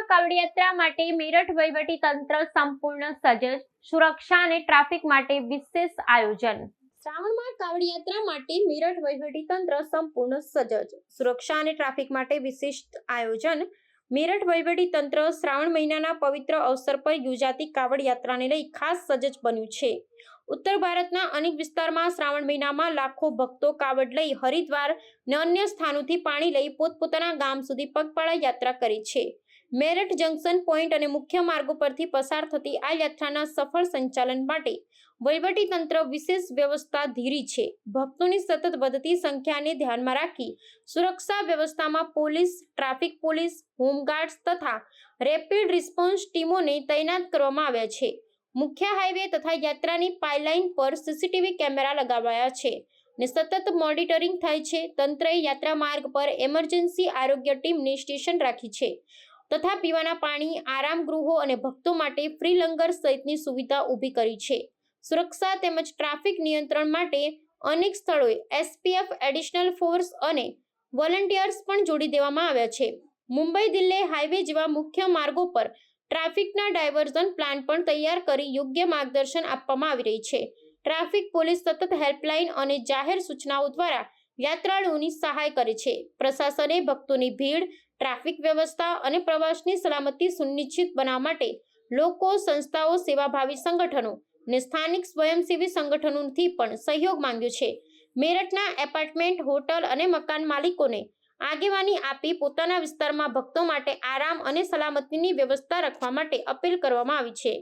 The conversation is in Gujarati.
કાવડ યાત્રા માટે મેરઠ વહીવટી તંત્ર સંપૂર્ણ સજ્જ, સુરક્ષા અને ટ્રાફિક માટે વિશેષ આયોજન। શ્રાવણમાં કાવડ યાત્રા માટે મેરઠ વહીવટી તંત્ર સંપૂર્ણ સજ્જ, સુરક્ષા અને ટ્રાફિક માટે વિશેષ આયોજન। મેરઠ વહીવટી તંત્ર શ્રાવણ મહિનાના પવિત્ર અવસર પર યોજાતી કાવડ યાત્રાને લઈ ખાસ સજ્જ બન્યું છે। ઉત્તર ભારતના અનેક વિસ્તારમાં શ્રાવણ મહિનામાં લાખો ભક્તો કાવડ લઈ હરિદ્વાર અને અન્ય સ્થાનોથી પાણી લઈ પોતપોતાના ગામ સુધી પગપાળા યાત્રા કરે છે। મેરઠ જંકશન પોઈન્ટ અને મુખ્ય માર્ગો પરથી પસાર થતી આ યાત્રાના સફળ સંચાલન માટે વહીવટી તંત્ર વિશેષ વ્યવસ્થા ધીરી છે। ભક્તોની સતત વધતી સંખ્યાને ધ્યાનમાં રાખી સુરક્ષા વ્યવસ્થામાં પોલીસ, ટ્રાફિક પોલીસ, હોમગાર્ડ્સ તથા રેપિડ રિસ્પોન્સ ટીમોને તૈનાત કરવામાં આવ્યા છે। મુખ્ય હાઈવે તથા યાત્રાની પાઇપલાઇન પર સીસીટીવી કેમેરા લગાવાયા છે અને સતત મોનિટરિંગ થાય છે। તંત્રએ યાત્રા માર્ગ પર એમરજન્સી આરોગ્ય ટીમને સ્ટેશન રાખી છે તથા પીવાના પાણી, આરામ ગૃહો અને ભક્તો માટે ફ્રી લંગર સહિતની સુવિધા ઊભી કરી છે। સુરક્ષા તેમજ ટ્રાફિક નિયંત્રણ માટે અનેક સ્થળોએ એસપીએફ, એડિશનલ ફોર્સ અને વોલન્ટિયર્સ પણ જોડી દેવામાં આવ્યા છે। મુંબઈ દિલ્હી હાઈવે જેવા મુખ્ય માર્ગો પર ટ્રાફિકના ડાયવર્ઝન પ્લાન પણ તૈયાર કરી યોગ્ય માર્ગદર્શન આપવામાં આવી રહી છે। ટ્રાફિક પોલીસ સતત હેલ્પલાઇન અને જાહેર સૂચનાઓ દ્વારા યાત્રાળુઓની સહાય કરે છે। પ્રશાસને ભક્તોની ભીડ, ટ્રાફિક વ્યવસ્થા અને પ્રવાસની સલામતી સુનિશ્ચિત બનાવવા માટે લોકો, સંસ્થાઓ, સેવાભાવી સંગઠનો અને સ્થાનિક સ્વયંસેવી સંગઠનોથી પણ સહયોગ માંગ્યો છે। મેરઠના એપાર્ટમેન્ટ, હોટલ અને મકાન માલિકોને આગેવાની આપી પોતાના વિસ્તારમાં ભક્તો માટે આરામ અને સલામતીની વ્યવસ્થા રાખવા માટે અપીલ કરવામાં આવી છે।